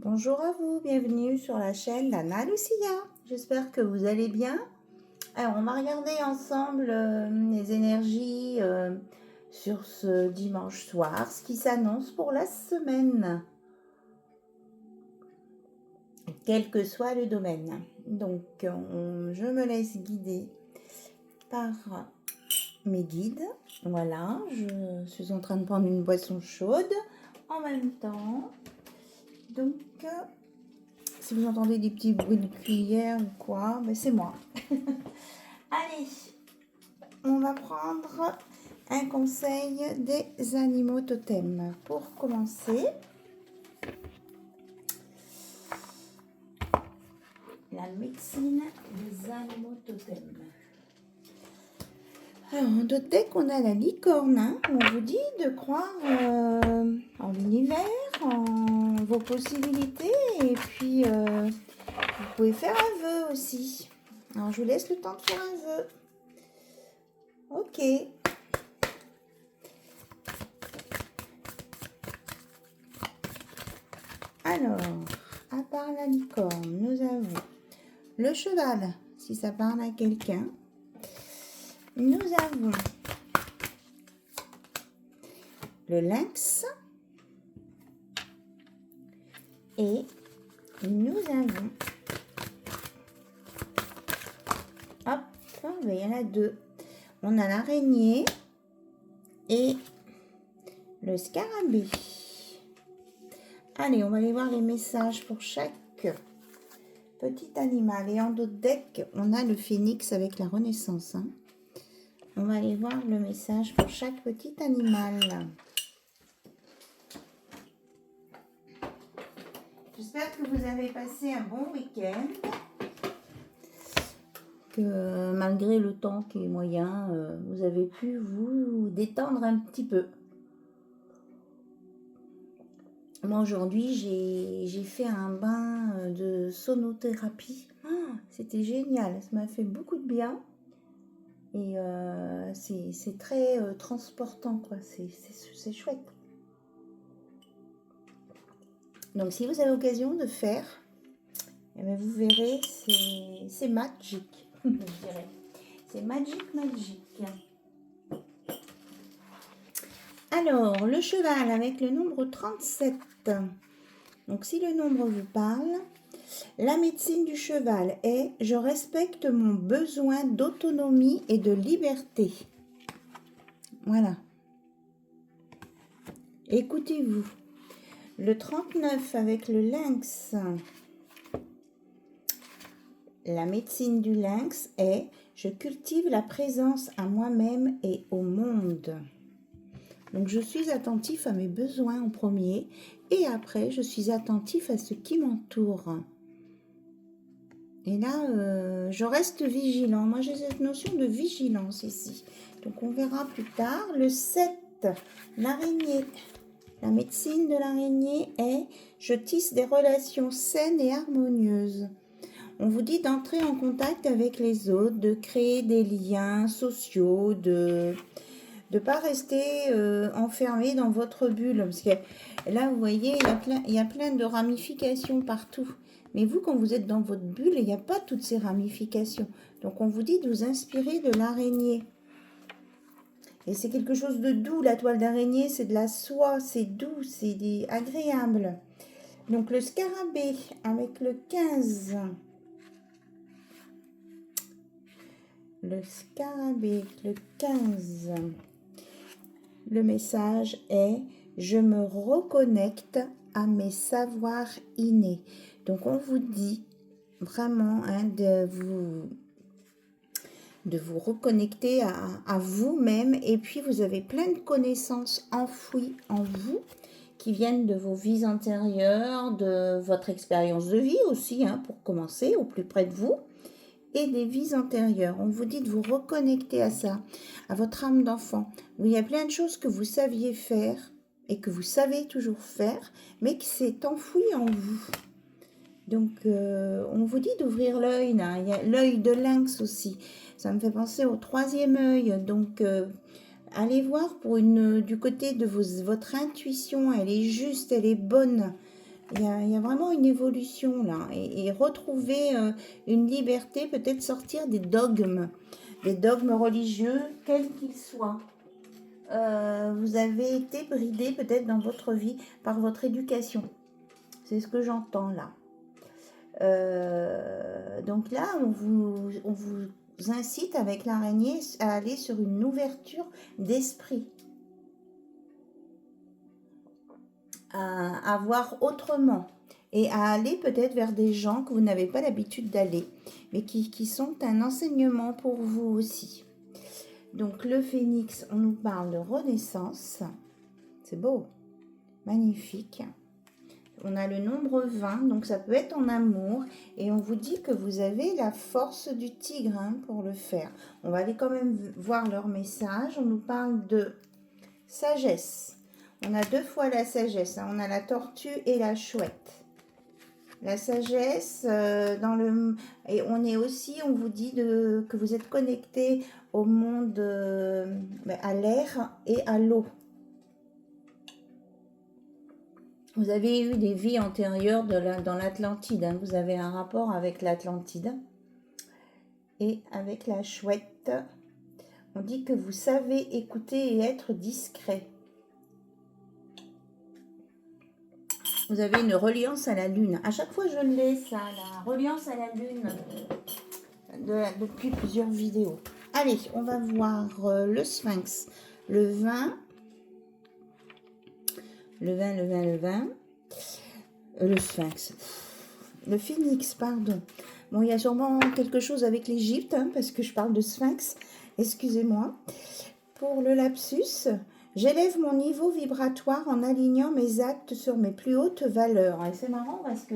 Bonjour à vous, bienvenue sur la chaîne d'Anna Lucia. J'espère que vous allez bien. Alors, on va regarder ensemble les énergies sur ce dimanche soir, ce qui s'annonce pour la semaine, quel que soit le domaine. Donc, je me laisse guider par mes guides. Voilà, je suis en train de prendre une boisson chaude en même temps. Donc, si vous entendez des petits bruits de cuillère ou quoi, ben c'est moi. Allez, on va prendre un conseil des animaux totems. Pour commencer, la médecine des animaux totems. Alors, en deck, on a la licorne. Hein. On vous dit de croire en l'univers, en vos possibilités. Et puis, vous pouvez faire un vœu aussi. Alors, je vous laisse le temps de faire un vœu. Ok. Alors, à part la licorne, nous avons le cheval, si ça parle à quelqu'un. Nous avons le lynx. Et nous avons... Hop, il y en a deux. On a l'araignée et le scarabée. Allez, on va aller voir les messages pour chaque petit animal. Et en d'autres decks, on a le phénix avec la renaissance. Hein. On va aller voir le message pour chaque petit animal. J'espère que vous avez passé un bon week-end. Que malgré le temps qui est moyen, vous avez pu vous détendre un petit peu. Moi aujourd'hui j'ai fait un bain de sonothérapie. C'était génial, ça m'a fait beaucoup de bien. Et c'est très transportant, quoi. C'est chouette. Donc si vous avez l'occasion de faire, eh bien, vous verrez, c'est magique, je dirais. C'est magique. Alors, le cheval avec le nombre 37. Donc, si le nombre vous parle, la médecine du cheval est « Je respecte mon besoin d'autonomie et de liberté ». Voilà. Écoutez-vous. Le 39 avec le lynx. La médecine du lynx est « Je cultive la présence à moi-même et au monde ». Donc, je suis attentif à mes besoins en premier et après, je suis attentif à ce qui m'entoure. Et là, je reste vigilant. Moi, j'ai cette notion de vigilance ici. Donc, on verra plus tard. Le 7, l'araignée. La médecine de l'araignée est « Je tisse des relations saines et harmonieuses ». On vous dit d'entrer en contact avec les autres, de créer des liens sociaux, de ne pas rester enfermé dans votre bulle. Parce que là, vous voyez, il y a plein de ramifications partout. Mais vous, quand vous êtes dans votre bulle, il n'y a pas toutes ces ramifications. Donc, on vous dit de vous inspirer de l'araignée. Et c'est quelque chose de doux. La toile d'araignée, c'est de la soie, c'est doux, c'est agréable. Donc, le scarabée avec le 15. Le scarabée, le 15. Le message est « Je me reconnecte à mes savoirs innés ». Donc, on vous dit vraiment de vous reconnecter à vous-même. Et puis, vous avez plein de connaissances enfouies en vous qui viennent de vos vies antérieures, de votre expérience de vie aussi, hein, pour commencer, au plus près de vous. Et des vies antérieures. On vous dit de vous reconnecter à ça, à votre âme d'enfant, où il y a plein de choses que vous saviez faire et que vous savez toujours faire, mais qui s'est enfoui en vous. Donc, on vous dit d'ouvrir l'œil. Il y a l'œil de lynx aussi. Ça me fait penser au troisième œil. Donc, allez voir du côté de votre intuition. Elle est juste, elle est bonne. Il y a vraiment une évolution là. Et retrouver une liberté, peut-être sortir des dogmes religieux, quels qu'ils soient. Vous avez été bridé peut-être dans votre vie par votre éducation. C'est ce que j'entends là. Donc là, on vous incite avec l'araignée à aller sur une ouverture d'esprit. À voir autrement et à aller peut-être vers des gens que vous n'avez pas l'habitude d'aller, mais qui sont un enseignement pour vous aussi. Donc le phénix, on nous parle de renaissance. C'est beau, magnifique. On a le nombre 20, donc ça peut être en amour. Et on vous dit que vous avez la force du tigre pour le faire. On va aller quand même voir leur message. On nous parle de sagesse. On a 2 fois la sagesse. On a la tortue et la chouette. La sagesse, et on est aussi, on vous dit que vous êtes connecté au monde, à l'air et à l'eau. Vous avez eu des vies antérieures dans l'Atlantide. Vous avez un rapport avec l'Atlantide. Et avec la chouette, on dit que vous savez écouter et être discret. Vous avez une reliance à la lune. À chaque fois, je l'ai, ça, la reliance à la lune, depuis plusieurs vidéos. Allez, on va voir le sphinx. Le 20. Le sphinx. Le phénix, pardon. Bon, il y a sûrement quelque chose avec l'Égypte, parce que je parle de sphinx. Excusez-moi. Pour le lapsus... J'élève mon niveau vibratoire en alignant mes actes sur mes plus hautes valeurs. Et c'est marrant parce que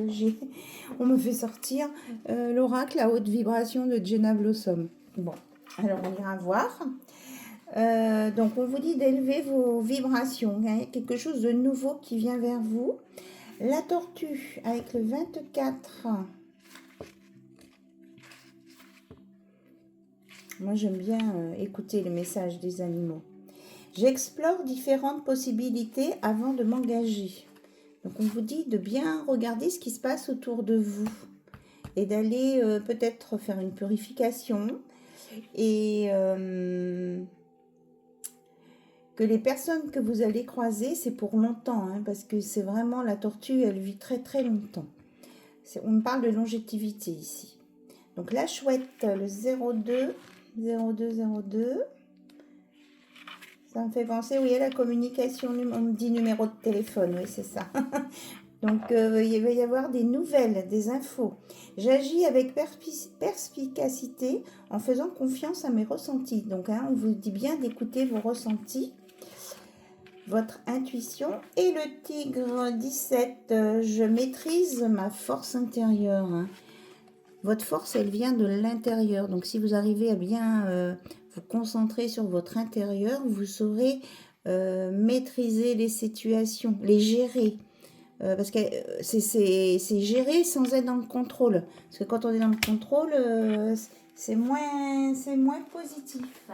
on me fait sortir l'oracle à haute vibration de Jenna Blossom. Bon, alors on ira voir. Donc on vous dit d'élever vos vibrations. Quelque chose de nouveau qui vient vers vous. La tortue avec le 24. Moi j'aime bien écouter les messages des animaux. J'explore différentes possibilités avant de m'engager. Donc, on vous dit de bien regarder ce qui se passe autour de vous et d'aller peut-être faire une purification et que les personnes que vous allez croiser, c'est pour longtemps, parce que c'est vraiment la tortue, elle vit très très longtemps. On me parle de longévité ici. Donc, la chouette, le 02. Ça me fait penser, oui, à la communication, on me dit numéro de téléphone, oui, c'est ça. Donc, il va y avoir des nouvelles, des infos. J'agis avec perspicacité en faisant confiance à mes ressentis. Donc, on vous dit bien d'écouter vos ressentis, votre intuition. Et le tigre 17, je maîtrise ma force intérieure. Votre force, elle vient de l'intérieur. Donc, si vous arrivez à bien... vous concentrer sur votre intérieur, vous saurez maîtriser les situations, les gérer. Parce que c'est gérer sans être dans le contrôle. Parce que quand on est dans le contrôle, c'est moins positif.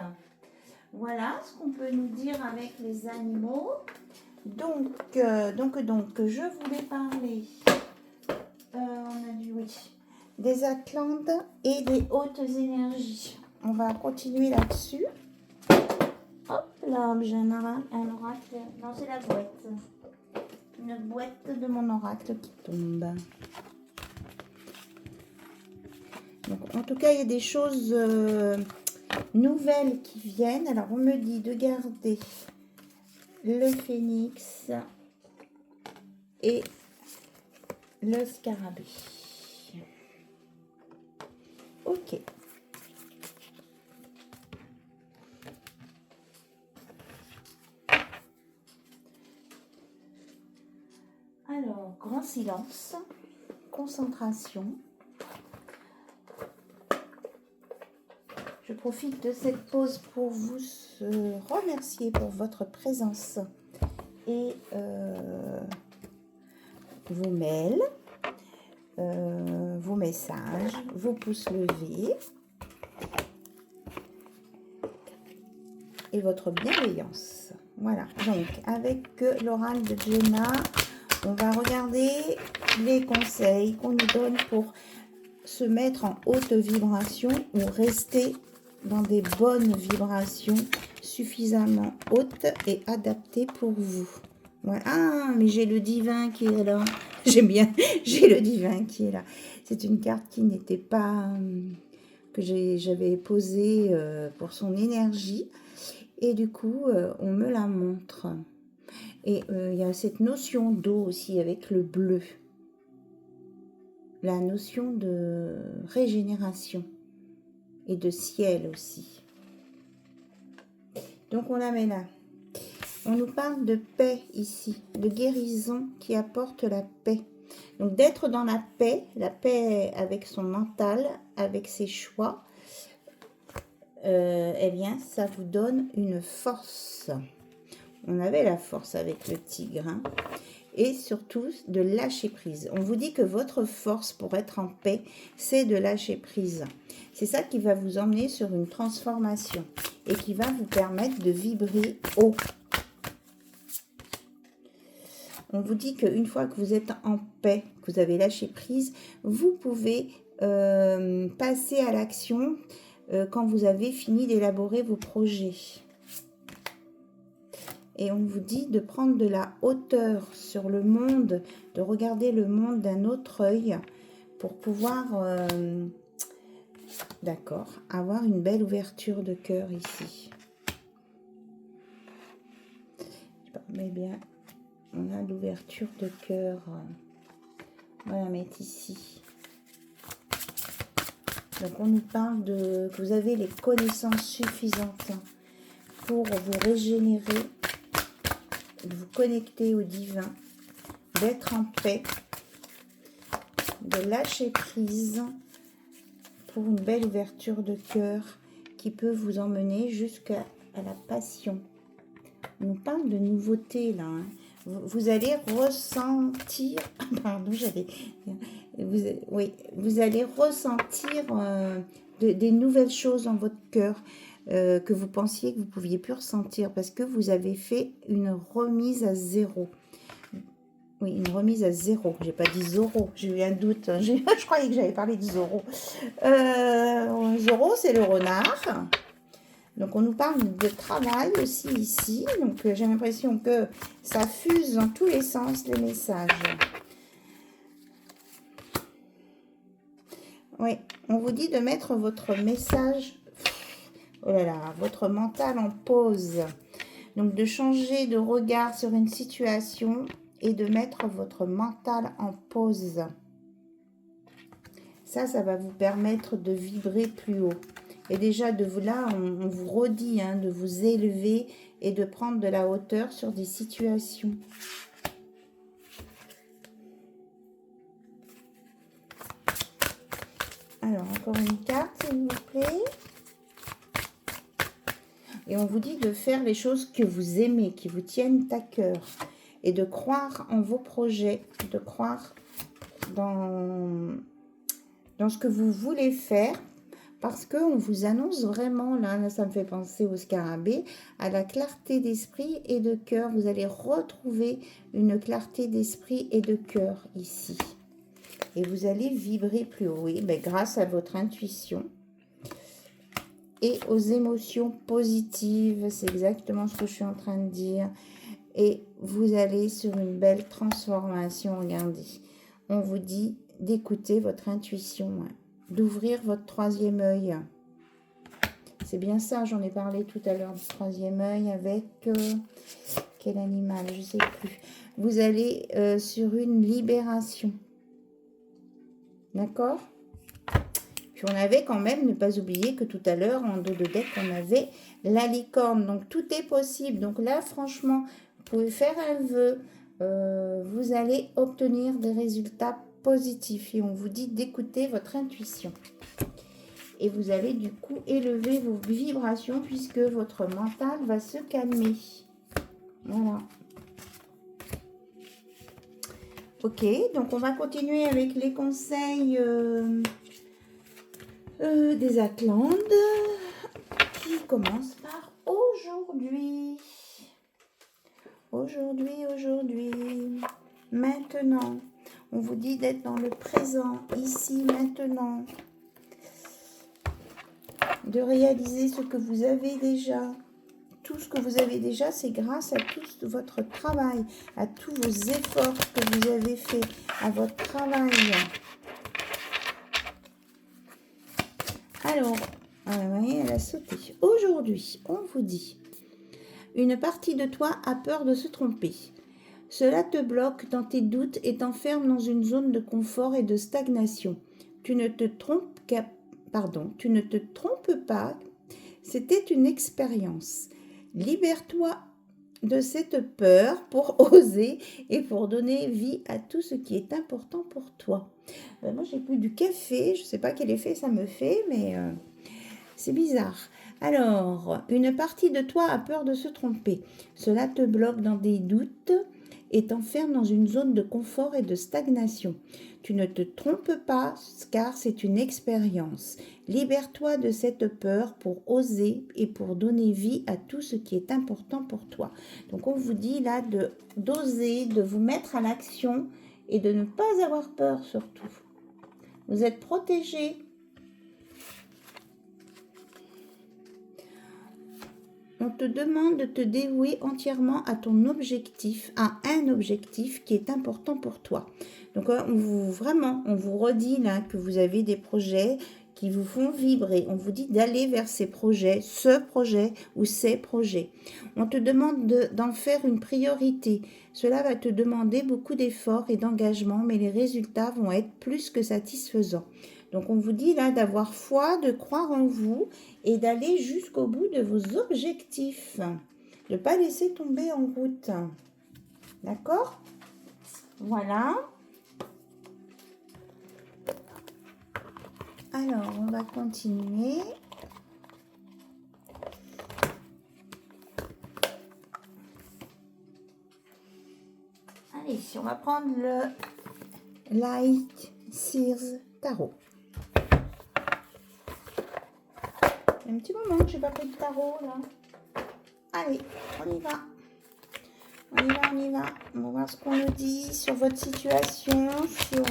Voilà ce qu'on peut nous dire avec les animaux. Donc je voulais parler, on a dit oui, des Atlantes et des hautes énergies. On va continuer là-dessus. Hop là, j'ai un oracle. Non, c'est la boîte. Une boîte de mon oracle qui tombe. Donc, en tout cas, il y a des choses nouvelles qui viennent. Alors, on me dit de garder le phénix et le scarabée. Ok. Alors, grand silence, concentration. Je profite de cette pause pour vous remercier pour votre présence et vos mails, vos messages, vos pouces levés et votre bienveillance. Voilà, donc avec l'oral de Jenna, on va regarder les conseils qu'on nous donne pour se mettre en haute vibration ou rester dans des bonnes vibrations suffisamment hautes et adaptées pour vous. Ouais. Ah, mais j'ai le divin qui est là. J'aime bien, j'ai le divin qui est là. C'est une carte qui n'était pas... que j'avais posée pour son énergie. Et du coup, on me la montre. Et il y a cette notion d'eau aussi avec le bleu. La notion de régénération et de ciel aussi. Donc on la met là. On nous parle de paix ici, de guérison qui apporte la paix. Donc d'être dans la paix avec son mental, avec ses choix, eh bien ça vous donne une force. On avait la force avec le tigre, hein. Et surtout de lâcher prise. On vous dit que votre force pour être en paix, c'est de lâcher prise. C'est ça qui va vous emmener sur une transformation et qui va vous permettre de vibrer haut. On vous dit qu'une fois que vous êtes en paix, que vous avez lâché prise, vous pouvez passer à l'action quand vous avez fini d'élaborer vos projets. Et on vous dit de prendre de la hauteur sur le monde, de regarder le monde d'un autre œil pour pouvoir, d'accord, avoir une belle ouverture de cœur ici. Je sais pas, mais bien, on a l'ouverture de cœur. On va la mettre ici. Donc on nous parle de que vous avez les connaissances suffisantes pour vous régénérer, de vous connecter au divin, d'être en paix, de lâcher prise pour une belle ouverture de cœur qui peut vous emmener jusqu'à la passion. On nous parle de nouveauté là, hein. Vous allez ressentir, pardon, vous allez ressentir des nouvelles choses dans votre cœur que vous pensiez que vous ne pouviez plus ressentir parce que vous avez fait une remise à zéro. Oui, une remise à zéro. J'ai pas dit Zorro, j'ai eu un doute. Je croyais que j'avais parlé de Zorro. Zorro, c'est le renard. Donc, on nous parle de travail aussi ici. Donc, j'ai l'impression que ça fuse dans tous les sens, les messages. Oui, on vous dit de mettre votre message, oh là là, votre mental en pause. Donc, de changer de regard sur une situation et de mettre votre mental en pause. Ça va vous permettre de vibrer plus haut. Et déjà, de vous là, on vous redit hein, de vous élever et de prendre de la hauteur sur des situations. Alors, encore une carte, s'il vous plaît. Et on vous dit de faire les choses que vous aimez, qui vous tiennent à cœur. Et de croire en vos projets, de croire dans ce que vous voulez faire. Parce qu'on vous annonce vraiment, là, ça me fait penser au scarabée, à la clarté d'esprit et de cœur. Vous allez retrouver une clarté d'esprit et de cœur ici. Et vous allez vibrer plus haut, oui, mais grâce à votre intuition et aux émotions positives. C'est exactement ce que je suis en train de dire. Et vous allez sur une belle transformation. Regardez, on vous dit d'écouter votre intuition, hein, d'ouvrir votre troisième œil. C'est bien ça, j'en ai parlé tout à l'heure du troisième œil avec quel animal, je ne sais plus. Vous allez sur une libération. D'accord? Puis on avait quand même, ne pas oublier que tout à l'heure, en dos de deck, on avait la licorne. Donc tout est possible. Donc là, franchement, vous pouvez faire un vœu. Vous allez obtenir des résultats positifs. Et on vous dit d'écouter votre intuition. Et vous allez du coup élever vos vibrations puisque votre mental va se calmer. Voilà. Ok, donc on va continuer avec les conseils des Atlantes qui commencent par aujourd'hui. Aujourd'hui. maintenant. On vous dit d'être dans le présent, ici, maintenant. De réaliser ce que vous avez déjà. Tout ce que vous avez déjà, c'est grâce à tout votre travail, à tous vos efforts que vous avez faits, à votre travail. Alors, vous voyez, elle a sauté. Aujourd'hui, on vous dit, une partie de toi a peur de se tromper. Cela te bloque dans tes doutes et t'enferme dans une zone de confort et de stagnation. Tu ne te trompes pas, c'était une expérience. Libère-toi de cette peur pour oser et pour donner vie à tout ce qui est important pour toi. Moi, j'ai bu du café, je ne sais pas quel effet ça me fait, mais c'est bizarre. Alors, une partie de toi a peur de se tromper. Cela te bloque dans des doutes et t'enferme dans une zone de confort et de stagnation. Tu ne te trompes pas car c'est une expérience. Libère-toi de cette peur pour oser et pour donner vie à tout ce qui est important pour toi. Donc on vous dit là d'oser, de vous mettre à l'action et de ne pas avoir peur surtout. Vous êtes protégé. On te demande de te dévouer entièrement à ton objectif, à un objectif qui est important pour toi. Donc, on vous redit là que vous avez des projets qui vous font vibrer. On vous dit d'aller vers ces projets, ce projet ou ces projets. On te demande d'en faire une priorité. Cela va te demander beaucoup d'efforts et d'engagement, mais les résultats vont être plus que satisfaisants. Donc, on vous dit là d'avoir foi, de croire en vous et d'aller jusqu'au bout de vos objectifs. De ne pas laisser tomber en route. D'accord? Voilà. Alors, on va continuer. Allez, on va prendre le Light Sears Tarot. Il y a un petit moment que je n'ai pas pris de tarot, là. Allez, on y va. On y va. On va voir ce qu'on nous dit sur votre situation, sur...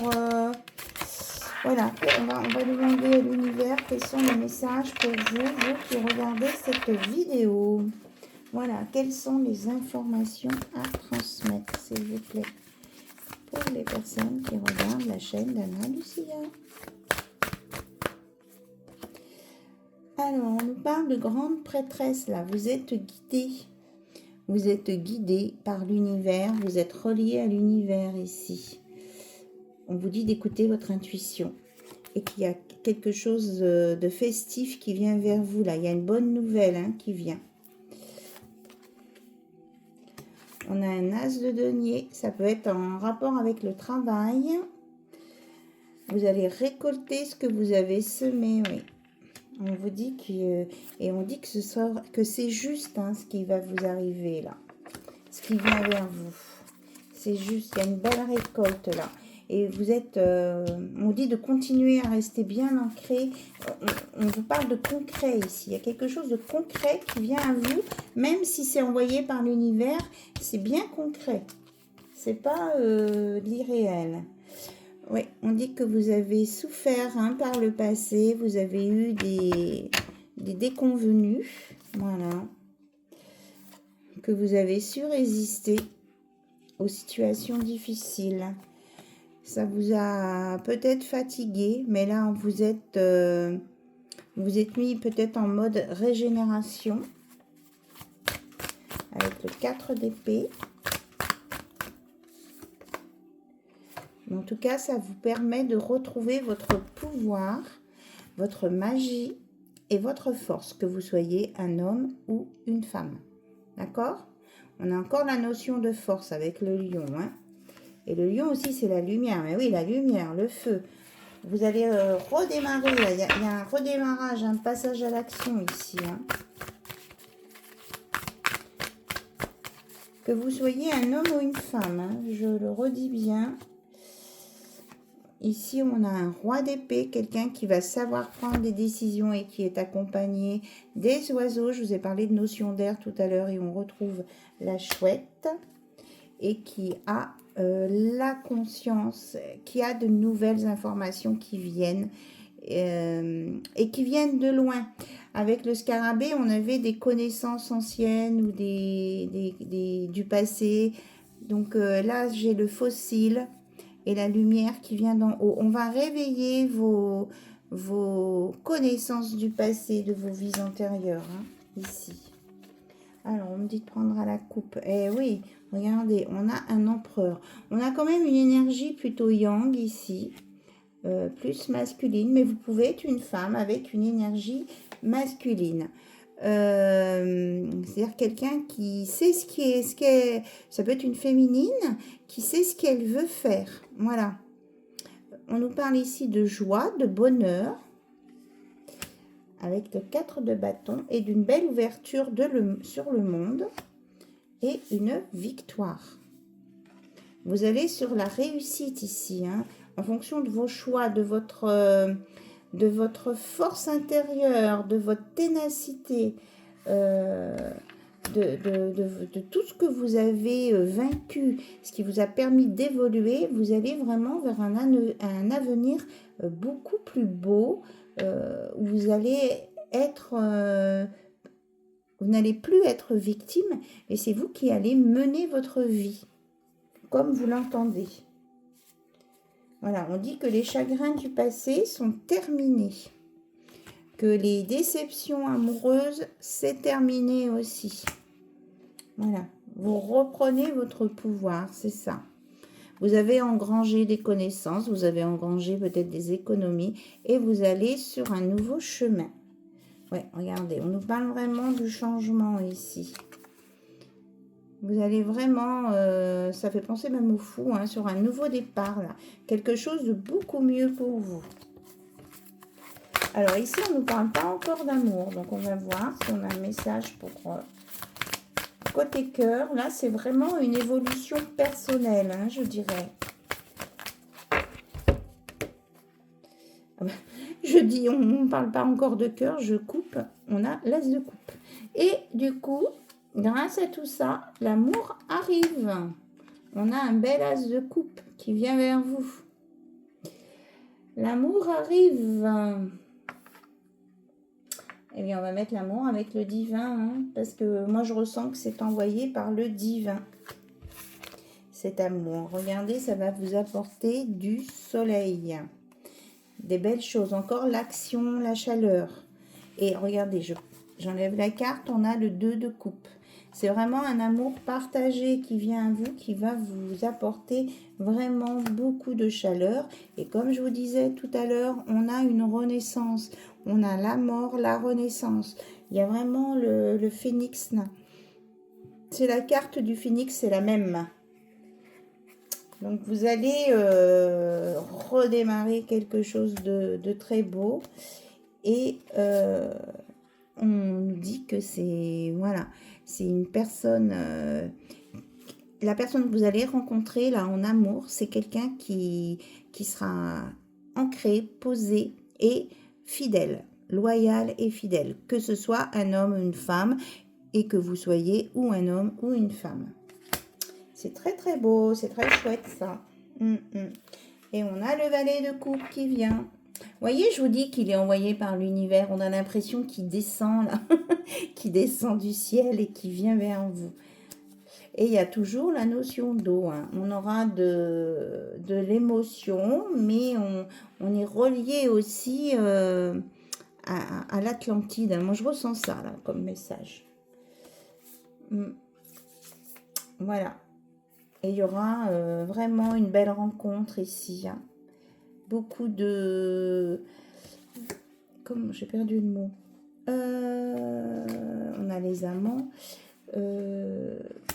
Voilà, on va demander à l'univers quels sont les messages pour vous qui regardez cette vidéo. Voilà, quelles sont les informations à transmettre, s'il vous plaît, pour les personnes qui regardent la chaîne d'Anna Lucia. Alors, on nous parle de grande prêtresse, là. Vous êtes guidé. Vous êtes guidé par l'univers. Vous êtes relié à l'univers ici. On vous dit d'écouter votre intuition. Et qu'il y a quelque chose de festif qui vient vers vous, là. Il y a une bonne nouvelle qui vient. On a un as de denier. Ça peut être en rapport avec le travail. Vous allez récolter ce que vous avez semé, oui. On vous dit et on dit que c'est juste ce qui va vous arriver là. Ce qui vient vers vous. C'est juste, il y a une belle récolte là. Et vous êtes, on dit de continuer à rester bien ancré. On vous parle de concret ici. Il y a quelque chose de concret qui vient à vous. Même si c'est envoyé par l'univers, c'est bien concret. C'est pas de l'irréel. Oui, on dit que vous avez souffert par le passé, vous avez eu des déconvenues, voilà, que vous avez su résister aux situations difficiles. Ça vous a peut-être fatigué, mais là, vous êtes mis peut-être en mode régénération, avec le 4 d'épée. En tout cas, ça vous permet de retrouver votre pouvoir, votre magie et votre force, que vous soyez un homme ou une femme. D'accord? On a encore la notion de force avec le lion. Et le lion aussi, c'est la lumière. Mais oui, la lumière, le feu. Vous allez redémarrer. Il y a un redémarrage, un passage à l'action ici. Que vous soyez un homme ou une femme, je le redis bien. Ici, on a un roi d'épée, quelqu'un qui va savoir prendre des décisions et qui est accompagné des oiseaux. Je vous ai parlé de notion d'air tout à l'heure et on retrouve la chouette et qui a la conscience, qu'il y a de nouvelles informations qui viennent et qui viennent de loin. Avec le scarabée, on avait des connaissances anciennes ou du passé. Donc là, j'ai le fossile et la lumière qui vient d'en haut. On va réveiller vos connaissances du passé, de vos vies antérieures, hein, ici. Alors, on me dit de prendre à la coupe. Eh oui, regardez, on a un empereur. On a quand même une énergie plutôt yang ici, plus masculine, mais vous pouvez être une femme avec une énergie masculine. C'est-à-dire quelqu'un qui sait ça peut être une féminine qui sait ce qu'elle veut faire. Voilà. On nous parle ici de joie, de bonheur, avec le 4 de bâton et d'une belle ouverture sur le monde et une victoire. Vous allez sur la réussite ici, hein, en fonction de vos choix, de votre force intérieure, de votre ténacité, de tout ce que vous avez vaincu, ce qui vous a permis d'évoluer. Vous allez vraiment vers un avenir beaucoup plus beau, où vous allez être... vous n'allez plus être victime, et c'est vous qui allez mener votre vie, comme vous l'entendez. Voilà, on dit que les chagrins du passé sont terminés, que les déceptions amoureuses, c'est terminé aussi. Voilà, vous reprenez votre pouvoir, c'est ça. Vous avez engrangé des connaissances, vous avez engrangé peut-être des économies, et vous allez sur un nouveau chemin. Ouais, regardez, on nous parle vraiment du changement ici. Vous allez vraiment, ça fait penser même au fou, hein, sur un nouveau départ, là. Quelque chose de beaucoup mieux pour vous. Alors ici, on ne nous parle pas encore d'amour. Donc on va voir si on a un message pour côté cœur. Là, c'est vraiment une évolution personnelle, hein, je dirais. Je dis, on ne parle pas encore de cœur, je coupe. On a l'as de coupe. Et du coup... grâce à tout ça, l'amour arrive. On a un bel as de coupe qui vient vers vous. L'amour arrive. Eh bien, on va mettre l'amour avec le divin, hein, parce que moi, je ressens que c'est envoyé par le divin. Cet amour. Regardez, ça va vous apporter du soleil. Des belles choses. Encore l'action, la chaleur. Et regardez, j'enlève la carte, on a le 2 de coupe. C'est vraiment un amour partagé qui vient à vous, qui va vous apporter vraiment beaucoup de chaleur. Et comme je vous disais tout à l'heure, on a une renaissance. On a la mort, la renaissance. Il y a vraiment le phénix. C'est la carte du phénix, c'est la même. Donc vous allez redémarrer quelque chose de très beau. Et on nous dit que c'est... voilà. C'est une personne, la personne que vous allez rencontrer là en amour, c'est quelqu'un qui sera ancré, posé et fidèle, loyal et fidèle, que ce soit un homme ou une femme et que vous soyez ou un homme ou une femme. C'est très très beau, c'est très chouette ça. Et on a le valet de coupe qui vient. Vous voyez, je vous dis qu'il est envoyé par l'univers. On a l'impression qu'il descend là, qui descend du ciel et qui vient vers vous. Et il y a toujours la notion d'eau. Hein. On aura de l'émotion, mais on est relié aussi à l'Atlantide. Moi, je ressens ça là, comme message. Voilà. Et il y aura vraiment une belle rencontre ici. Hein. Beaucoup de... Comment j'ai perdu le mot. On a les amants.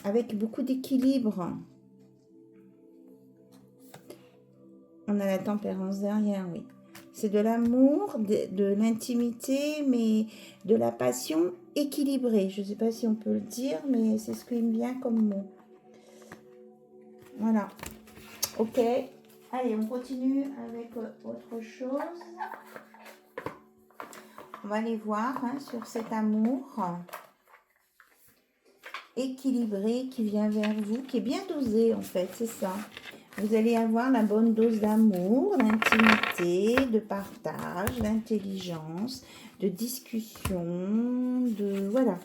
Avec beaucoup d'équilibre. On a la tempérance derrière, oui. C'est de l'amour, de l'intimité, mais de la passion équilibrée. Je ne sais pas si on peut le dire, mais c'est ce qui me vient comme mot. Voilà. Ok. Allez, on continue avec autre chose. On va aller voir hein, sur cet amour. équilibré qui vient vers vous, qui est bien dosé en fait, c'est ça. Vous allez avoir la bonne dose d'amour, d'intimité, de partage, d'intelligence, de discussion, de... Voilà.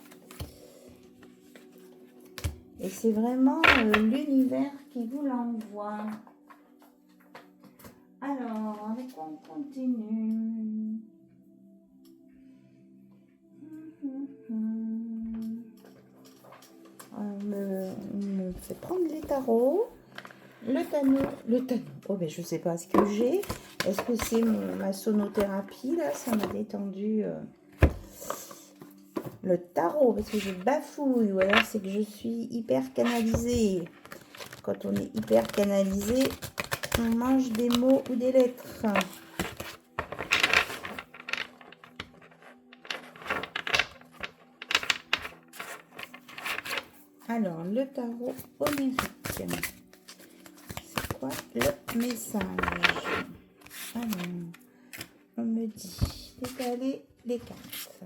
Et c'est vraiment l'univers qui vous l'envoie. Alors, avec quoi on continue? On me fait prendre les tarots. Le tanneau. Oh ben je sais pas ce que j'ai. Est-ce que c'est ma sonothérapie là? Ça m'a détendu le tarot parce que je bafouille. Ou alors c'est que je suis hyper canalisée. Quand on est hyper canalisé, on mange des mots ou des lettres. Alors, le tarot homérique. C'est quoi le message? Alors, on me dit d'étaler les cartes.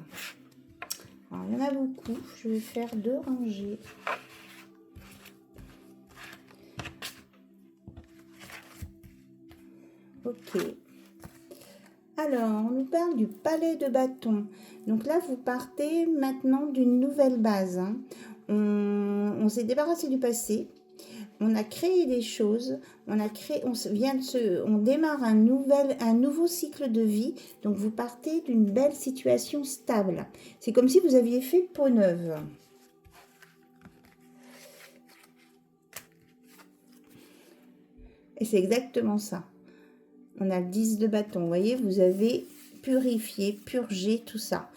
Alors, il y en a beaucoup. Je vais faire 2 rangées. Ok. Alors, on nous parle du palais de bâton. Donc là, vous partez maintenant d'une nouvelle base. Hein. On s'est débarrassé du passé. On a créé des choses. On démarre un nouveau cycle de vie. Donc, vous partez d'une belle situation stable. C'est comme si vous aviez fait peau neuve. Et c'est exactement ça. On a le 10 de bâton. Vous voyez, vous avez purifié, purgé tout ça.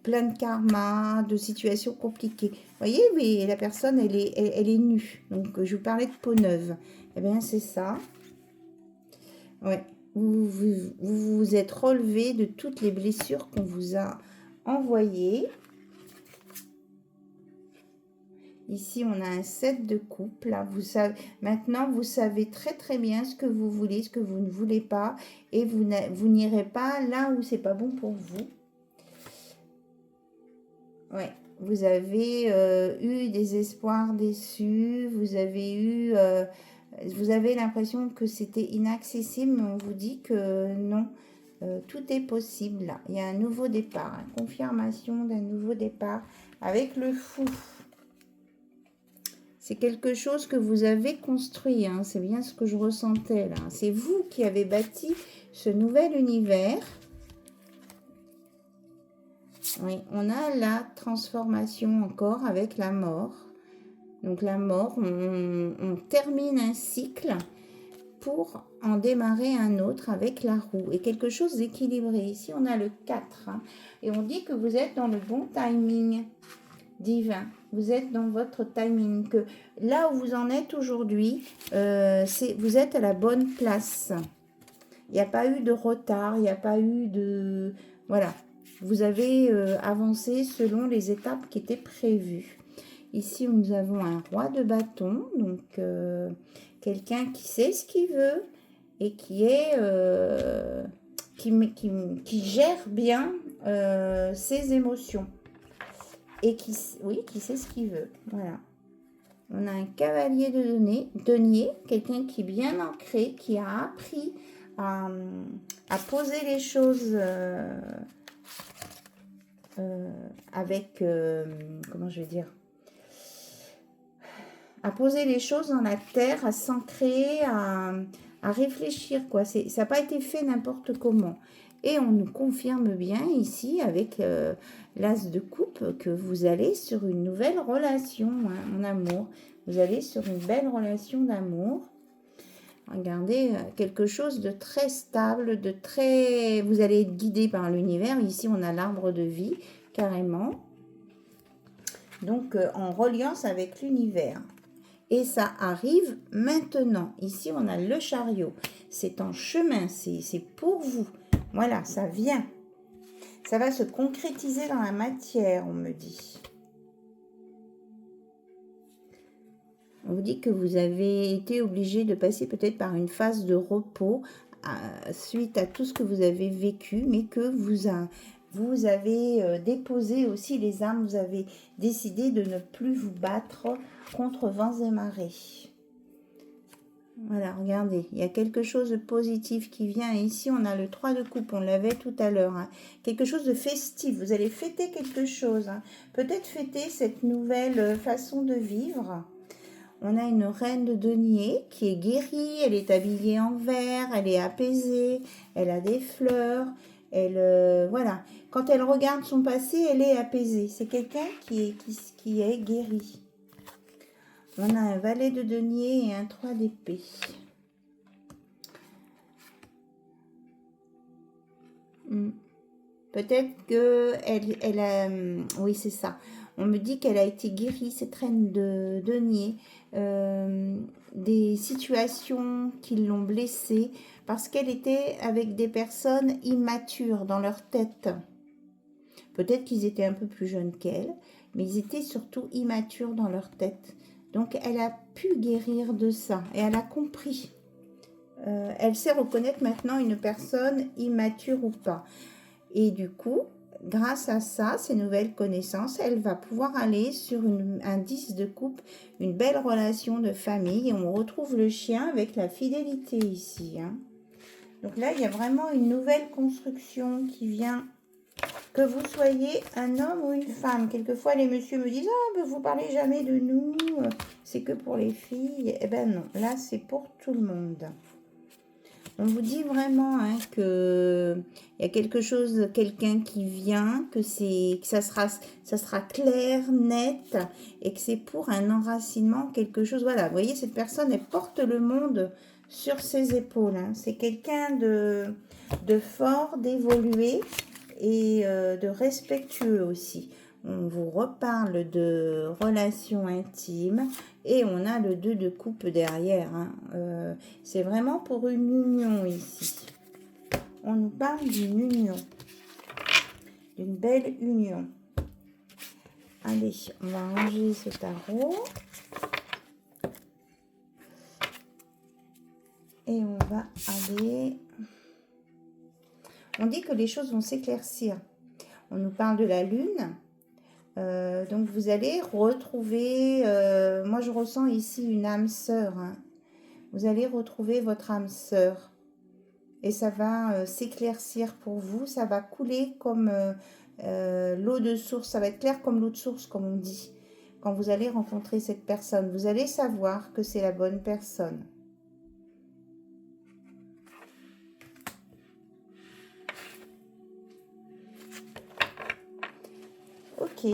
Plein de karma, de situations compliquées. Vous voyez, oui, la personne, elle est nue. Donc, je vous parlais de peau neuve. Eh bien, c'est ça. Ouais. Vous vous êtes relevé de toutes les blessures qu'on vous a envoyées. Ici, on a un 7 de coupe. Là, maintenant, vous savez très très bien ce que vous voulez, ce que vous ne voulez pas. Et vous n'irez pas là où c'est pas bon pour vous. Ouais. Vous avez eu des espoirs déçus. Vous avez l'impression que c'était inaccessible. Mais on vous dit que non. Tout est possible là. Il y a un nouveau départ. Une confirmation d'un nouveau départ avec le fou. C'est quelque chose que vous avez construit, hein. C'est bien ce que je ressentais là. C'est vous qui avez bâti ce nouvel univers. Oui, on a la transformation encore avec la mort. Donc la mort, on termine un cycle pour en démarrer un autre avec la roue. Et quelque chose d'équilibré. Ici, on a le 4. Hein, et on dit que vous êtes dans le bon timing divin. Vous êtes dans votre timing. Que là où vous en êtes aujourd'hui, vous êtes à la bonne place. Il n'y a pas eu de retard, il n'y a pas eu de... Voilà. Vous avez avancé selon les étapes qui étaient prévues. Ici, nous avons un roi de bâton. Donc, quelqu'un qui sait ce qu'il veut et qui est... qui gère bien ses émotions. Et qui sait ce qu'il veut. Voilà. On a un cavalier de denier, quelqu'un qui est bien ancré, qui a appris à poser les choses avec, comment je vais dire, à poser les choses dans la terre, à s'ancrer, à réfléchir, quoi. Ça n'a pas été fait n'importe comment. Et on nous confirme bien ici avec l'as de coupe que vous allez sur une nouvelle relation en amour. Vous allez sur une belle relation d'amour. Regardez, quelque chose de très stable, de très... Vous allez être guidé par l'univers. Ici, on a l'arbre de vie, carrément. Donc, en reliance avec l'univers. Et ça arrive maintenant. Ici, on a le chariot. C'est en chemin, c'est pour vous. Voilà, ça vient. Ça va se concrétiser dans la matière, on me dit. On vous dit que vous avez été obligé de passer peut-être par une phase de repos suite à tout ce que vous avez vécu, mais que vous avez déposé aussi les armes, vous avez décidé de ne plus vous battre contre vents et marées. Voilà, regardez, il y a quelque chose de positif qui vient. Et ici, on a le 3 de coupe, on l'avait tout à l'heure. Hein. Quelque chose de festif, vous allez fêter quelque chose. Hein. Peut-être fêter cette nouvelle façon de vivre. On a une reine de denier qui est guérie, elle est habillée en vert, elle est apaisée, elle a des fleurs. Voilà, quand elle regarde son passé, elle est apaisée. C'est quelqu'un qui est guéri. On a un valet de denier et un 3 d'épée. Peut-être que elle a... Oui, c'est ça. On me dit qu'elle a été guérie, cette reine de denier, des situations qui l'ont blessée parce qu'elle était avec des personnes immatures dans leur tête. Peut-être qu'ils étaient un peu plus jeunes qu'elle, mais ils étaient surtout immatures dans leur tête. Donc, elle a pu guérir de ça et elle a compris. Elle sait reconnaître maintenant une personne immature ou pas. Et du coup, grâce à ça, ces nouvelles connaissances, elle va pouvoir aller sur un 10 de coupe, une belle relation de famille. Et on retrouve le chien avec la fidélité ici. Hein. Donc là, il y a vraiment une nouvelle construction qui vient, que vous soyez un homme ou une femme. Quelquefois, les messieurs me disent « Ah, ben, vous parlez jamais de nous, c'est que pour les filles. » Eh ben non, là, c'est pour tout le monde. On vous dit vraiment hein, que il y a quelque chose, quelqu'un qui vient, que ça sera clair, net, et que c'est pour un enracinement, quelque chose. Voilà, vous voyez, cette personne, elle porte le monde sur ses épaules. Hein. C'est quelqu'un de fort, d'évolué et de respectueux aussi. On vous reparle de relations intimes et on a le 2 de coupe derrière. Hein. C'est vraiment pour une union ici. On nous parle d'une union, d'une belle union. Allez, on va ranger ce tarot. Et on va aller... On dit que les choses vont s'éclaircir. On nous parle de la lune. Donc vous allez retrouver, moi je ressens ici une âme sœur, hein. Vous allez retrouver votre âme sœur et ça va s'éclaircir pour vous, ça va couler comme l'eau de source, ça va être clair comme l'eau de source comme on dit. Quand vous allez rencontrer cette personne, vous allez savoir que c'est la bonne personne. Ok.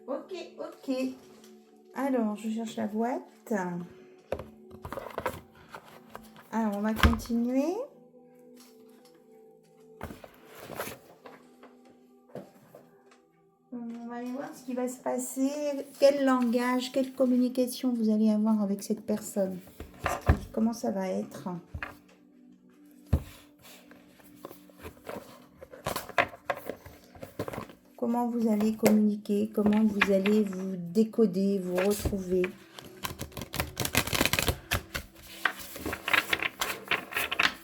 Ok. Alors, je cherche la boîte. Alors, on va continuer. On va aller voir ce qui va se passer. Quel langage, quelle communication vous allez avoir avec cette personne. Comment ça va être ? Comment vous allez communiquer, comment vous allez vous décoder, vous retrouver.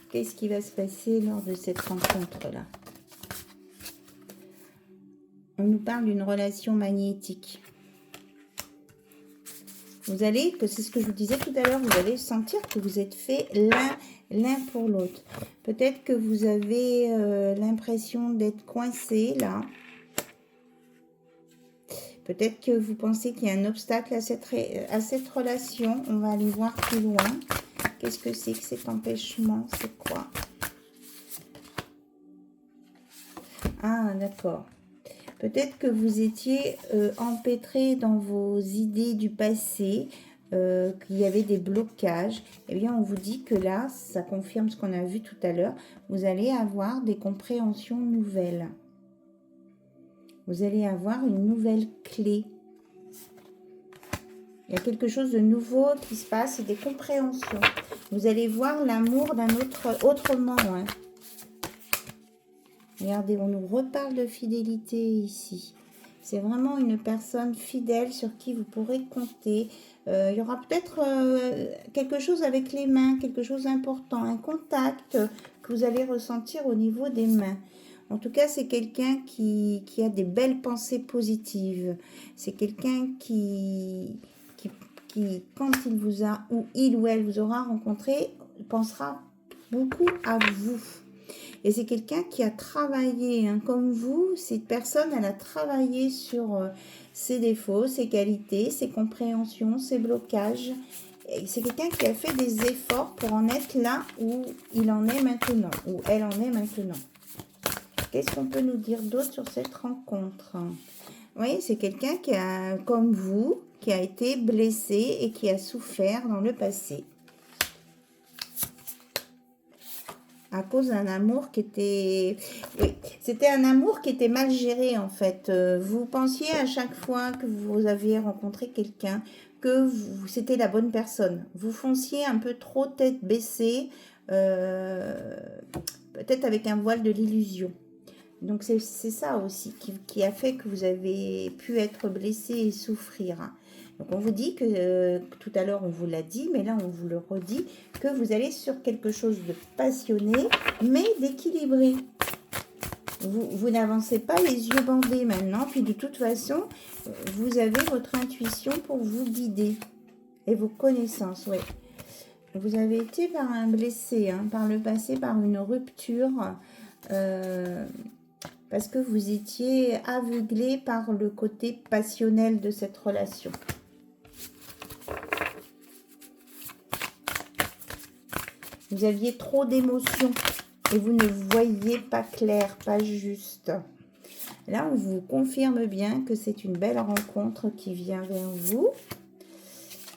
Qu'est-ce qui va se passer lors de cette rencontre-là? On nous parle d'une relation magnétique. Vous allez, c'est ce que je vous disais tout à l'heure, vous allez sentir que vous êtes fait l'un pour l'autre. Peut-être que vous avez l'impression d'être coincé là. Peut-être que vous pensez qu'il y a un obstacle à cette relation. On va aller voir plus loin. Qu'est-ce que c'est que cet empêchement? C'est quoi? Ah, d'accord. Peut-être que vous étiez empêtré dans vos idées du passé, qu'il y avait des blocages. Eh bien, on vous dit que là, ça confirme ce qu'on a vu tout à l'heure. Vous allez avoir des compréhensions nouvelles. Vous allez avoir une nouvelle clé. Il y a quelque chose de nouveau qui se passe et des compréhensions. Vous allez voir l'amour d'un autrement. Hein. Regardez, on nous reparle de fidélité ici. C'est vraiment une personne fidèle sur qui vous pourrez compter. Il y aura peut-être quelque chose avec les mains, quelque chose d'important, un contact que vous allez ressentir au niveau des mains. En tout cas, c'est quelqu'un qui a des belles pensées positives. C'est quelqu'un qui, quand il vous a, ou il ou elle vous aura rencontré, pensera beaucoup à vous. Et c'est quelqu'un qui a travaillé, hein, comme vous, cette personne, elle a travaillé sur ses défauts, ses qualités, ses compréhensions, ses blocages. C'est quelqu'un qui a fait des efforts pour en être là où il en est maintenant, où elle en est maintenant. Qu'est-ce qu'on peut nous dire d'autre sur cette rencontre? Oui, c'est quelqu'un qui a, comme vous, qui a été blessé et qui a souffert dans le passé. À cause d'un amour qui était... Oui, c'était un amour qui était mal géré en fait. Vous pensiez à chaque fois que vous aviez rencontré quelqu'un que c'était la bonne personne. Vous fonciez un peu trop tête baissée, peut-être avec un voile de l'illusion. Donc c'est ça aussi qui a fait que vous avez pu être blessé et souffrir. Donc on vous dit que, tout à l'heure on vous l'a dit, mais là on vous le redit, que vous allez sur quelque chose de passionné, mais d'équilibré. Vous n'avancez pas les yeux bandés maintenant, puis de toute façon, vous avez votre intuition pour vous guider. Et vos connaissances, oui. Vous avez été par un blessé, hein, par le passé, par une rupture, parce que vous étiez aveuglé par le côté passionnel de cette relation. Vous aviez trop d'émotions et vous ne voyez pas clair, pas juste. Là, on vous confirme bien que c'est une belle rencontre qui vient vers vous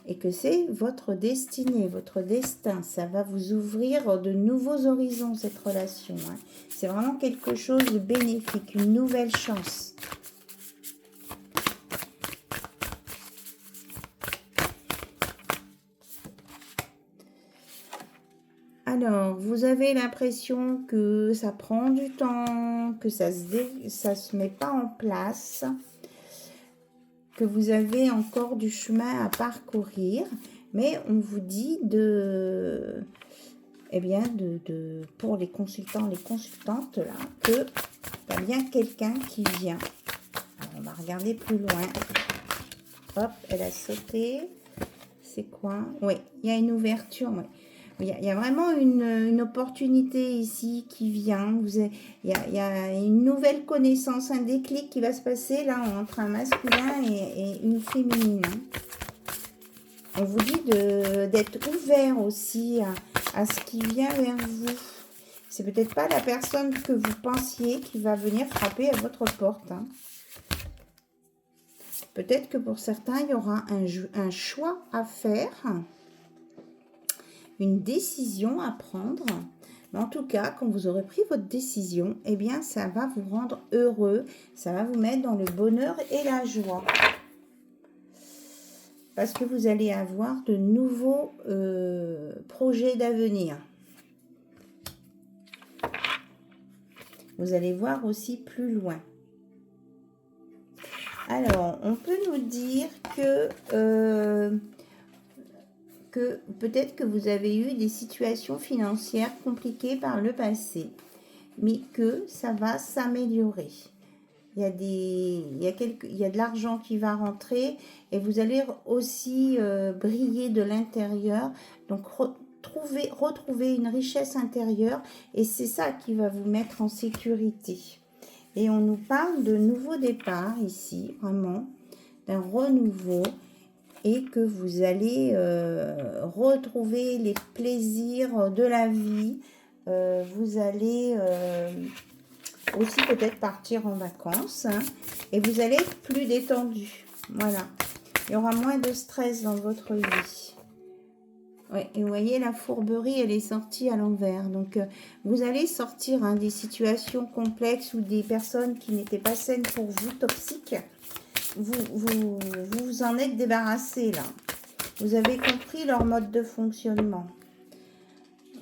et que c'est votre destinée, votre destin. Ça va vous ouvrir de nouveaux horizons, cette relation, hein. C'est vraiment quelque chose de bénéfique, une nouvelle chance. Alors, vous avez l'impression que ça prend du temps, que ça se met pas en place, que vous avez encore du chemin à parcourir, mais on vous dit pour les consultants, les consultantes, là, que il y a bien quelqu'un qui vient. Alors, on va regarder plus loin. Hop, elle a sauté. C'est quoi? Oui, il y a une ouverture, oui. Il y a vraiment une opportunité ici qui vient. Il y a une nouvelle connaissance, un déclic qui va se passer là entre un masculin et une féminine. On vous dit d'être ouvert aussi à ce qui vient vers vous. C'est peut-être pas la personne que vous pensiez qui va venir frapper à votre porte, hein. Peut-être que pour certains, il y aura un choix à faire, une décision à prendre. Mais en tout cas, quand vous aurez pris votre décision, eh bien, ça va vous rendre heureux, ça va vous mettre dans le bonheur et la joie. Parce que vous allez avoir de nouveaux projets d'avenir. Vous allez voir aussi plus loin. Alors, on peut nous dire que peut-être que vous avez eu des situations financières compliquées par le passé, mais que ça va s'améliorer. Il y a de l'argent qui va rentrer et vous allez aussi briller de l'intérieur. Donc, retrouver une richesse intérieure et c'est ça qui va vous mettre en sécurité. Et on nous parle de nouveau départ ici, vraiment, d'un renouveau et que vous allez retrouver les plaisirs de la vie. Vous allez aussi peut-être partir en vacances, hein, et vous allez être plus détendu. Voilà. Il y aura moins de stress dans votre vie. Ouais, et vous voyez, la fourberie, elle est sortie à l'envers. Donc, vous allez sortir, hein, des situations complexes ou des personnes qui n'étaient pas saines pour vous, toxiques. Vous en êtes débarrassé, là. Vous avez compris leur mode de fonctionnement.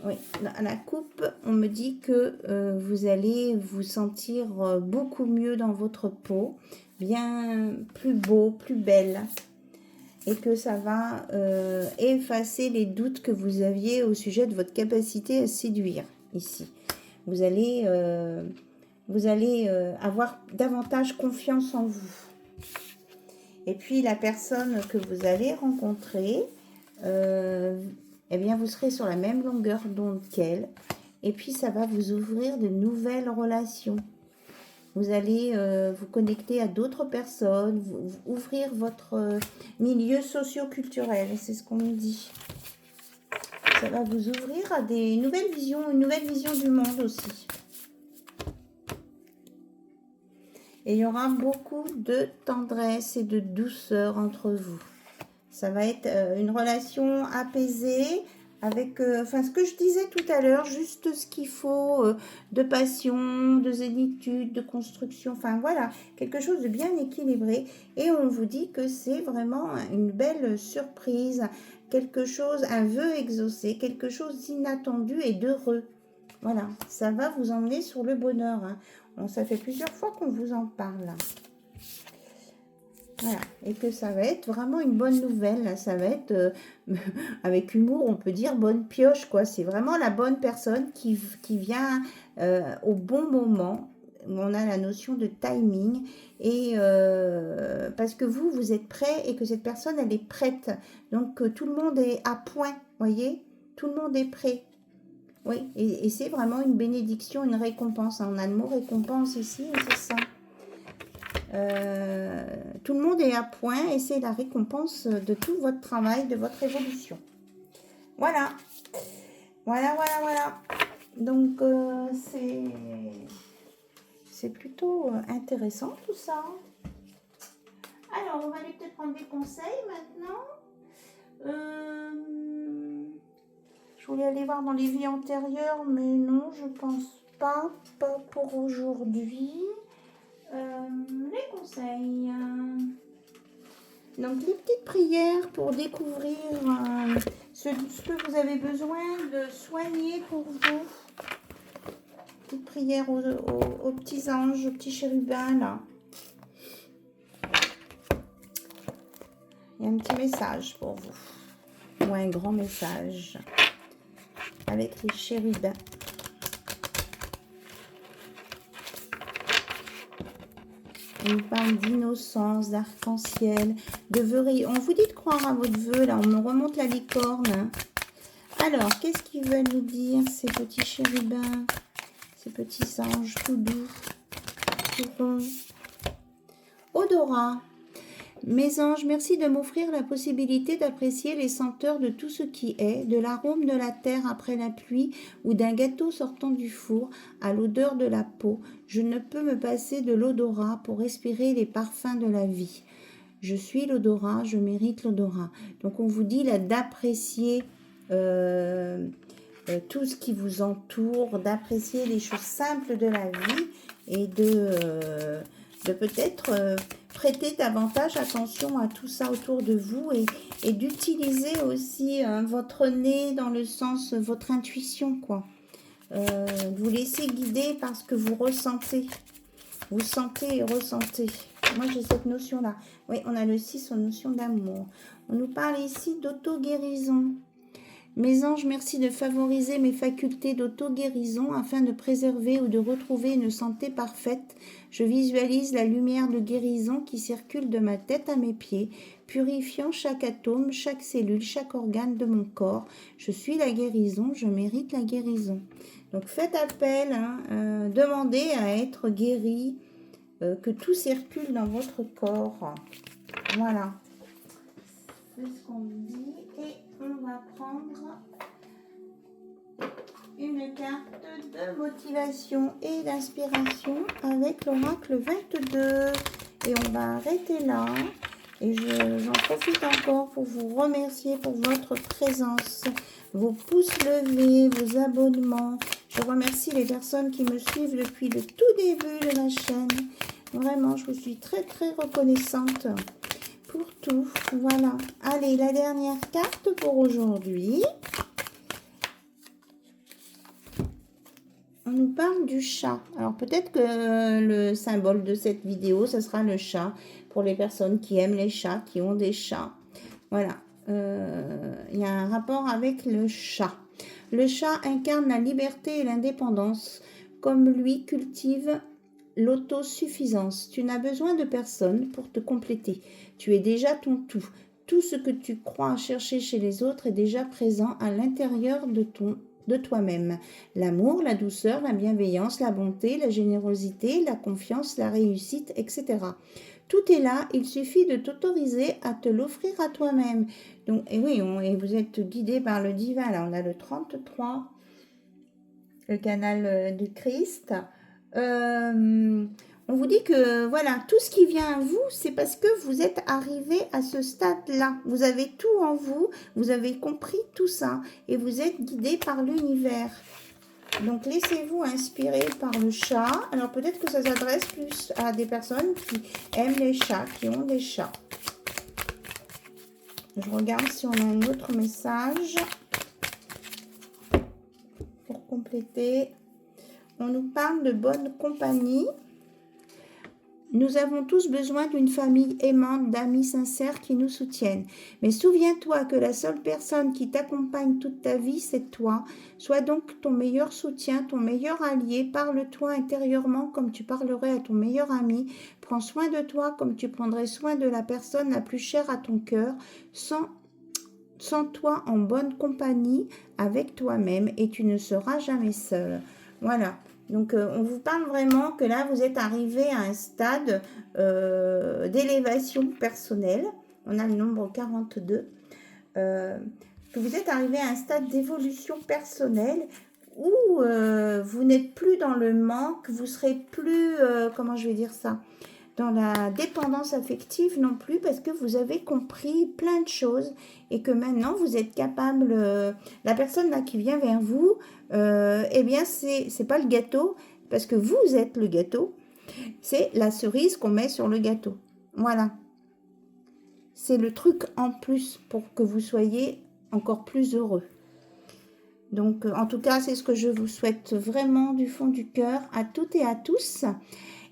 Oui, la coupe, on me dit que vous allez vous sentir beaucoup mieux dans votre peau, bien plus beau, plus belle, et que ça va effacer les doutes que vous aviez au sujet de votre capacité à séduire ici. Vous allez avoir davantage confiance en vous. Et puis la personne que vous allez rencontrer, eh bien vous serez sur la même longueur d'onde qu'elle. Et puis ça va vous ouvrir de nouvelles relations. Vous allez vous connecter à d'autres personnes, vous ouvrir votre milieu socio-culturel. C'est ce qu'on nous dit. Ça va vous ouvrir à des nouvelles visions, une nouvelle vision du monde aussi. Et il y aura beaucoup de tendresse et de douceur entre vous. Ça va être une relation apaisée avec, ce que je disais tout à l'heure, juste ce qu'il faut de passion, de zénitude, de construction. Enfin voilà, quelque chose de bien équilibré. Et on vous dit que c'est vraiment une belle surprise, quelque chose, un vœu exaucé, quelque chose d'inattendu et d'heureux. Voilà, ça va vous emmener sur le bonheur. Hein. Bon, ça fait plusieurs fois qu'on vous en parle. Voilà, et que ça va être vraiment une bonne nouvelle. Là. Ça va être, avec humour, on peut dire bonne pioche, quoi. C'est vraiment la bonne personne qui vient au bon moment. On a la notion de timing. Et parce que vous êtes prêt et que cette personne, elle est prête. Donc, tout le monde est à point, voyez. Tout le monde est prêt. Oui, et c'est vraiment une bénédiction, une récompense. On a le mot récompense ici, et c'est ça. Tout le monde est à point et c'est la récompense de tout votre travail, de votre évolution. Voilà. Voilà. Donc, c'est plutôt intéressant tout ça. Alors, on va aller peut-être prendre des conseils maintenant. Je voulais aller voir dans les vies antérieures, mais non, je pense pas pour aujourd'hui. Les conseils. Donc, les petites prières pour découvrir ce que vous avez besoin de soigner pour vous. Petites prières aux petits anges, aux petits chérubins, là. Il y a un petit message pour vous. Ou un grand message. Avec les chérubins. On parle d'innocence, d'arc-en-ciel, de vœux. On vous dit de croire à votre vœu, là, on me remonte la licorne. Alors, qu'est-ce qu'ils veulent nous dire, ces petits chérubins, ces petits anges tout doux, tout ronds? Odorat. Mes anges, merci de m'offrir la possibilité d'apprécier les senteurs de tout ce qui est, de l'arôme de la terre après la pluie ou d'un gâteau sortant du four à l'odeur de la peau. Je ne peux me passer de l'odorat pour respirer les parfums de la vie. Je suis l'odorat, je mérite l'odorat. Donc on vous dit là d'apprécier tout ce qui vous entoure, d'apprécier les choses simples de la vie et de peut-être prêter davantage attention à tout ça autour de vous et d'utiliser aussi votre nez dans le sens, votre intuition, quoi. Vous laissez guider par ce que vous ressentez. Vous sentez et ressentez. Moi, j'ai cette notion-là. Oui, on a le 6 en notion d'amour. On nous parle ici d'auto-guérison. Mes anges, merci de favoriser mes facultés d'auto-guérison afin de préserver ou de retrouver une santé parfaite. Je visualise la lumière de guérison qui circule de ma tête à mes pieds, purifiant chaque atome, chaque cellule, chaque organe de mon corps. Je suis la guérison, je mérite la guérison. Donc faites appel, demandez à être guéri, que tout circule dans votre corps. Voilà. C'est ce qu'on dit. Et on va prendre une carte de motivation et d'inspiration avec l'oracle 22. Et on va arrêter là. Et j'en profite encore pour vous remercier pour votre présence, vos pouces levés, vos abonnements. Je remercie les personnes qui me suivent depuis le tout début de la chaîne. Vraiment, je vous suis très très reconnaissante pour tout. Voilà. Allez, la dernière carte pour aujourd'hui. On nous parle du chat. Alors peut-être que le symbole de cette vidéo, ce sera le chat. Pour les personnes qui aiment les chats, qui ont des chats. Voilà. Il y a un rapport avec le chat. Le chat incarne la liberté et l'indépendance. Comme lui, cultive l'autosuffisance. Tu n'as besoin de personne pour te compléter. Tu es déjà ton tout. Tout ce que tu crois chercher chez les autres est déjà présent à l'intérieur de toi-même. L'amour, la douceur, la bienveillance, la bonté, la générosité, la confiance, la réussite, etc. Tout est là, il suffit de t'autoriser à te l'offrir à toi-même. Donc, et oui, et vous êtes guidé par le divin. Là, on a le 33, le canal du Christ. On vous dit que voilà, tout ce qui vient à vous, c'est parce que vous êtes arrivé à ce stade-là. Vous avez tout en vous, vous avez compris tout ça et vous êtes guidé par l'univers. Donc, laissez-vous inspirer par le chat. Alors, peut-être que ça s'adresse plus à des personnes qui aiment les chats, qui ont des chats. Je regarde si on a un autre message pour compléter. On nous parle de bonne compagnie. Nous avons tous besoin d'une famille aimante, d'amis sincères qui nous soutiennent. Mais souviens-toi que la seule personne qui t'accompagne toute ta vie, c'est toi. Sois donc ton meilleur soutien, ton meilleur allié. Parle-toi intérieurement comme tu parlerais à ton meilleur ami. Prends soin de toi comme tu prendrais soin de la personne la plus chère à ton cœur. Sens-toi en bonne compagnie avec toi-même et tu ne seras jamais seul. Voilà. Donc, on vous parle vraiment que là, vous êtes arrivé à un stade d'élévation personnelle. On a le nombre 42. Que vous êtes arrivé à un stade d'évolution personnelle où vous n'êtes plus dans le manque, vous serez plus, comment je vais dire ça, dans la dépendance affective non plus, parce que vous avez compris plein de choses et que maintenant vous êtes capable, la personne là qui vient vers vous, eh bien c'est pas le gâteau, parce que vous êtes le gâteau, c'est la cerise qu'on met sur le gâteau. Voilà. C'est le truc en plus pour que vous soyez encore plus heureux. Donc, en tout cas, c'est ce que je vous souhaite vraiment du fond du cœur à toutes et à tous.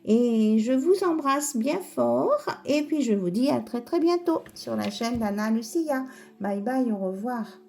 Et je vous embrasse bien fort. Et puis, je vous dis à très très bientôt sur la chaîne d'Anna Lucia. Bye bye, au revoir.